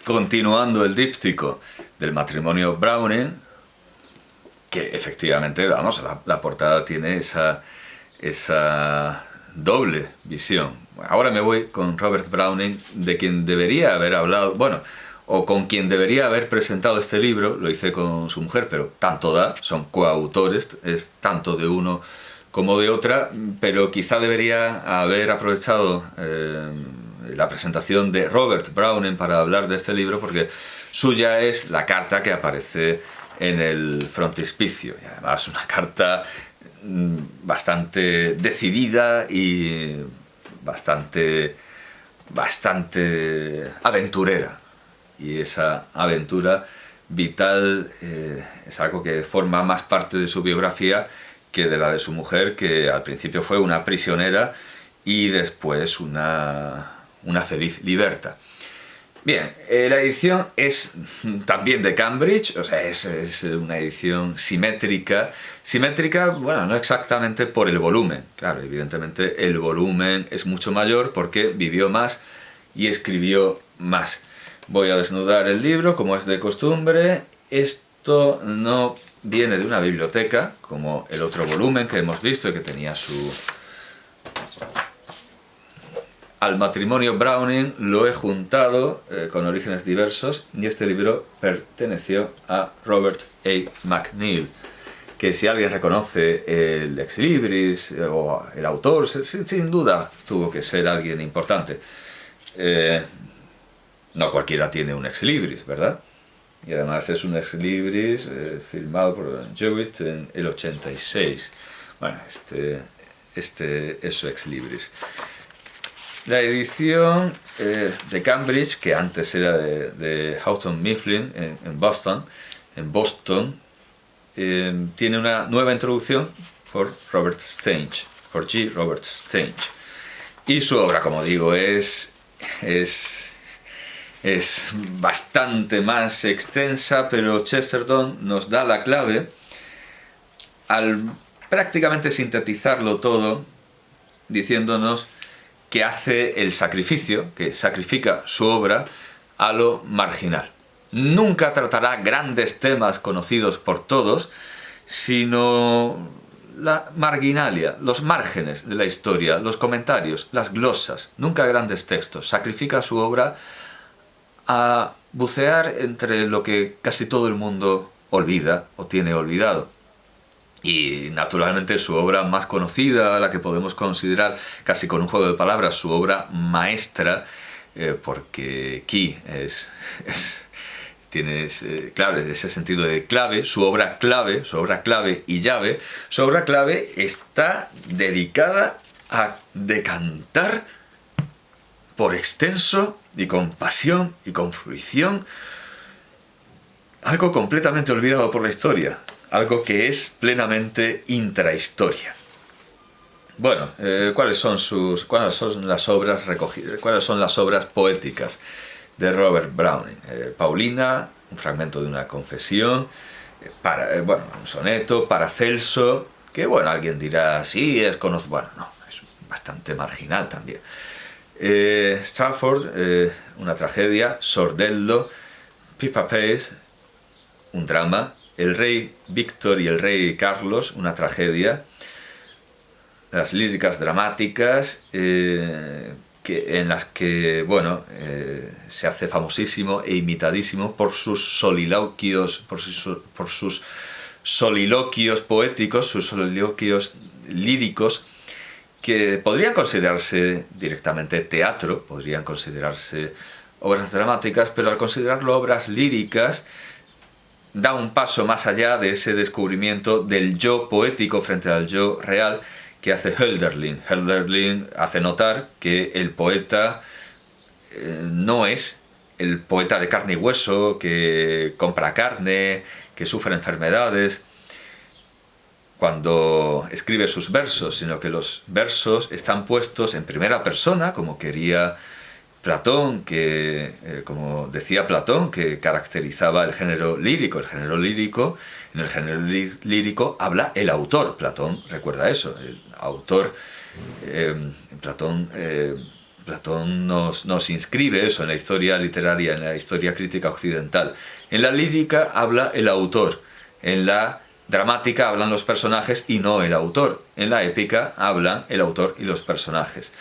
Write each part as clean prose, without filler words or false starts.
continuando el díptico del matrimonio Browning, que efectivamente, vamos, la portada tiene esa doble visión. Ahora me voy con Robert Browning, de quien debería haber hablado, bueno, o con quien debería haber presentado este libro. Lo hice con su mujer, pero tanto da, son coautores, es tanto de uno como de otra, pero quizá debería haber aprovechado la presentación de Robert Browning para hablar de este libro, porque suya es la carta que aparece en el frontispicio, y además una carta bastante decidida y bastante aventurera, y esa aventura vital es algo que forma más parte de su biografía que de la de su mujer, que al principio fue una prisionera y después una feliz liberta. Bien, la edición es también de Cambridge, o sea, es una edición simétrica. Simétrica, bueno, no exactamente por el volumen. Claro, evidentemente el volumen es mucho mayor porque vivió más y escribió más. Voy a desnudar el libro, como es de costumbre. Esto no viene de una biblioteca, como el otro volumen que hemos visto, que tenía su... Al matrimonio Browning lo he juntado con orígenes diversos, y este libro perteneció a Robert A. McNeill, que si alguien reconoce el ex libris o el autor, sin duda tuvo que ser alguien importante. No cualquiera tiene un ex libris, ¿verdad? Y además es un ex libris firmado por Jowett en el 86. Bueno, este es su ex libris. La edición de Cambridge, que antes era de Houghton Mifflin en Boston, tiene una nueva introducción por G. Robert Stange. Y su obra, como digo, es bastante más extensa, pero Chesterton nos da la clave al prácticamente sintetizarlo todo, diciéndonos que hace el sacrificio, que sacrifica su obra a lo marginal. Nunca tratará grandes temas conocidos por todos, sino la marginalia, los márgenes de la historia, los comentarios, las glosas, nunca grandes textos. Sacrifica su obra a bucear entre lo que casi todo el mundo olvida o tiene olvidado. Y naturalmente su obra más conocida, la que podemos considerar casi con un juego de palabras su obra maestra, porque key tiene claro, ese sentido de clave, su obra clave y llave. Su obra clave está dedicada a decantar por extenso y con pasión y con fruición algo completamente olvidado por la historia, algo que es plenamente intrahistoria. Bueno, ¿cuáles son las obras recogidas? ¿Cuáles son las obras poéticas de Robert Browning? Paulina, un fragmento de una confesión, un soneto, Paracelso, que bueno, alguien dirá, sí, es conocido. Bueno, no, es bastante marginal también. Strafford, una tragedia, Sordello, Pippa Passes, un drama, El rey Víctor y el rey Carlos, una tragedia, las líricas dramáticas, en las que, bueno, se hace famosísimo e imitadísimo por sus soliloquios, por sus soliloquios poéticos, sus soliloquios líricos, que podrían considerarse directamente teatro, podrían considerarse obras dramáticas, pero al considerarlo obras líricas, da un paso más allá de ese descubrimiento del yo poético frente al yo real que hace Hölderlin. Hölderlin hace notar que el poeta no es el poeta de carne y hueso, que compra carne, que sufre enfermedades cuando escribe sus versos, sino que los versos están puestos en primera persona, como quería Platón, como decía Platón, que caracterizaba el género lírico. En el género lírico habla el autor. Platón recuerda eso, el autor. Platón Platón nos inscribe eso en la historia literaria, en la historia crítica occidental. En la lírica habla el autor, en la dramática hablan los personajes y no el autor. En la épica hablan el autor y los personajes.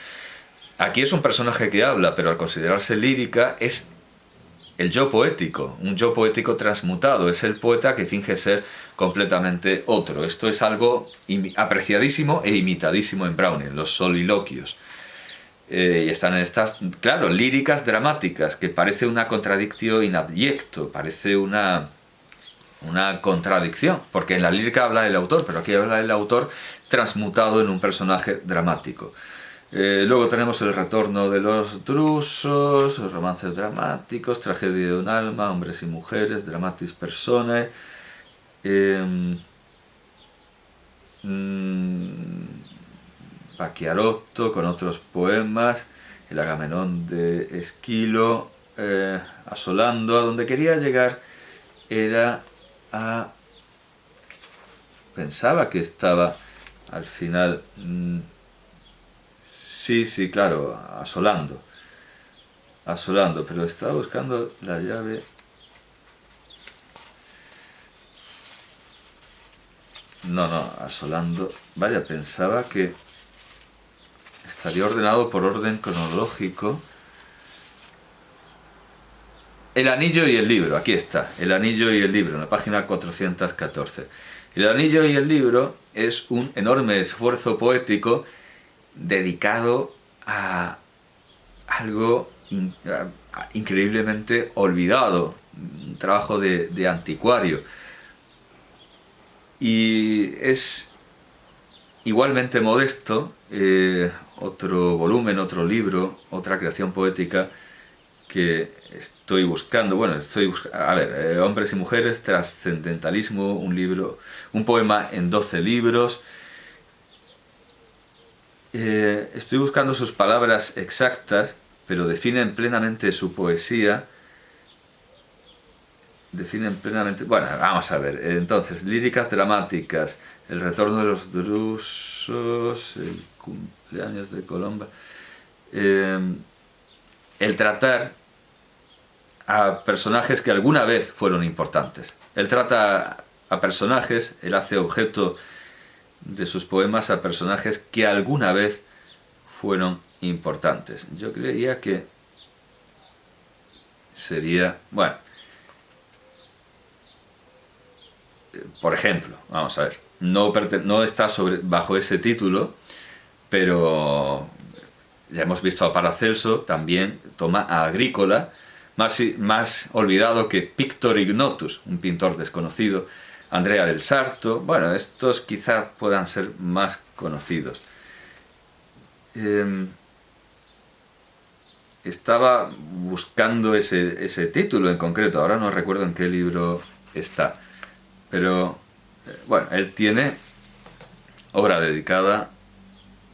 Aquí es un personaje que habla, pero al considerarse lírica es el yo poético, un yo poético transmutado, es el poeta que finge ser completamente otro. Esto es algo apreciadísimo e imitadísimo en Browning, los soliloquios. Y están en estas, claro, líricas dramáticas, que parece una contradictio in adjecto, parece una contradicción, porque en la lírica habla el autor, pero aquí habla el autor transmutado en un personaje dramático. Luego tenemos el retorno de los drusos, romances dramáticos, tragedia de un alma, hombres y mujeres, dramatis personae, Pachiarotto con otros poemas, el Agamenón de Esquilo, Asolando. A donde quería llegar era a... Pensaba que estaba al final... Sí, claro, asolando, pero estaba buscando la llave. No, asolando. Vaya, pensaba que estaría ordenado por orden cronológico. El anillo y el libro, aquí está, el anillo y el libro, en la página 414. El anillo y el libro es un enorme esfuerzo poético dedicado a algo increíblemente olvidado, un trabajo de anticuario. Y es igualmente modesto, otro volumen, otro libro, otra creación poética que estoy buscando. Bueno, Hombres y mujeres, trascendentalismo, un poema en 12 libros. Estoy buscando sus palabras exactas, pero definen plenamente su poesía. Bueno, vamos a ver. Entonces, líricas dramáticas, el retorno de los drusos, el cumpleaños de Colomba. El tratar a personajes que alguna vez fueron importantes. Él trata a personajes, él hace objeto de sus poemas a personajes que alguna vez fueron importantes. Yo creía que sería... Bueno, por ejemplo, vamos a ver, no está bajo ese título, pero ya hemos visto a Paracelso, también toma a Agrícola, más olvidado que Pictor Ignotus, un pintor desconocido, Andrea del Sarto. Bueno, estos quizá puedan ser más conocidos. Estaba buscando ese título en concreto, ahora no recuerdo en qué libro está, pero bueno, él tiene obra dedicada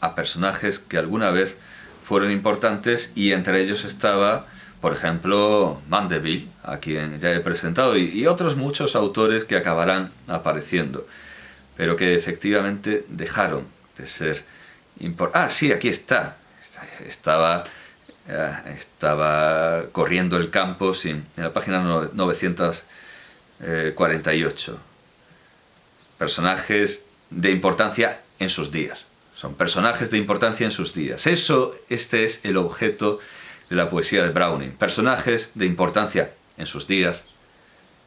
a personajes que alguna vez fueron importantes, y entre ellos estaba, por ejemplo, Mandeville, a quien ya he presentado, y otros muchos autores que acabarán apareciendo, pero que efectivamente dejaron de ser importantes. Sí, aquí está. Estaba corriendo el campo en la página 948. Personajes de importancia en sus días. Son personajes de importancia en sus días. Este es el objeto de la poesía de Browning. Personajes de importancia en sus días,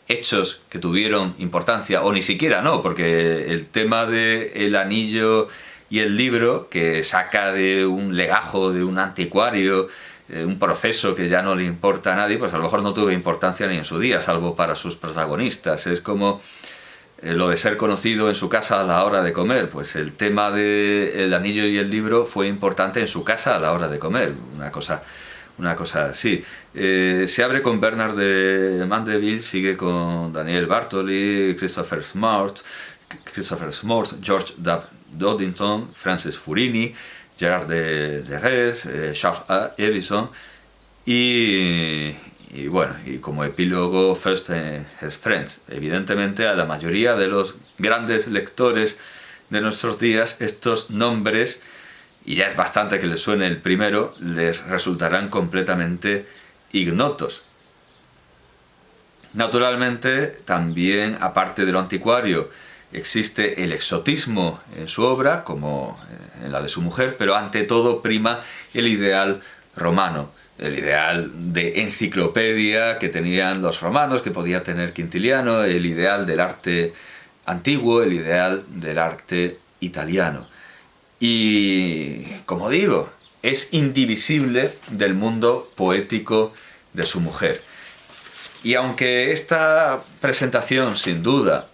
hechos que tuvieron importancia, o ni siquiera no, porque el tema del anillo y el libro, que saca de un legajo, de un anticuario, un proceso que ya no le importa a nadie, pues a lo mejor no tuvo importancia ni en su día, salvo para sus protagonistas. Es como lo de ser conocido en su casa a la hora de comer. Pues el tema del anillo y el libro fue importante en su casa a la hora de comer, una cosa así. Se abre con Bernard de Mandeville, sigue con Daniel Bartoli, Christopher Smart, George Doddington, Francis Furini, Gerard de Res, Charles A. Evison, y como epílogo First and His Friends. Evidentemente, a la mayoría de los grandes lectores de nuestros días, estos nombres y ya es bastante que les suene el primero, les resultarán completamente ignotos. Naturalmente, también, aparte de lo anticuario, existe el exotismo en su obra, como en la de su mujer, pero ante todo prima el ideal romano, el ideal de enciclopedia que tenían los romanos, que podía tener Quintiliano, el ideal del arte antiguo, el ideal del arte italiano. Y, como digo, es indivisible del mundo poético de su mujer. Y aunque esta presentación, sin duda,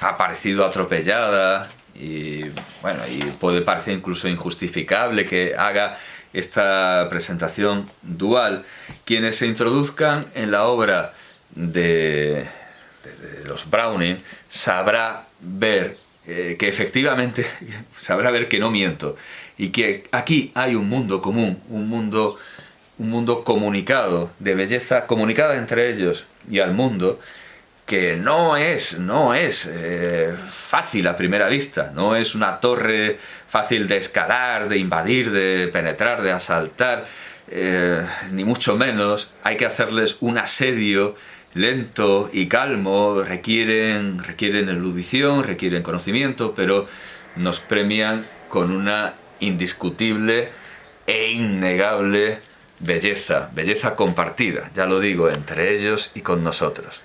ha parecido atropellada y, bueno, y puede parecer incluso injustificable que haga esta presentación dual, quienes se introduzcan en la obra de los Browning sabrá ver que efectivamente, sabrá ver que no miento, y que aquí hay un mundo común, un mundo comunicado, de belleza comunicada entre ellos y al mundo, que no es fácil a primera vista, no es una torre fácil de escalar, de invadir, de penetrar, de asaltar, ni mucho menos. Hay que hacerles un asedio lento y calmo, requieren erudición, requieren conocimiento, pero nos premian con una indiscutible e innegable belleza compartida, ya lo digo, entre ellos y con nosotros.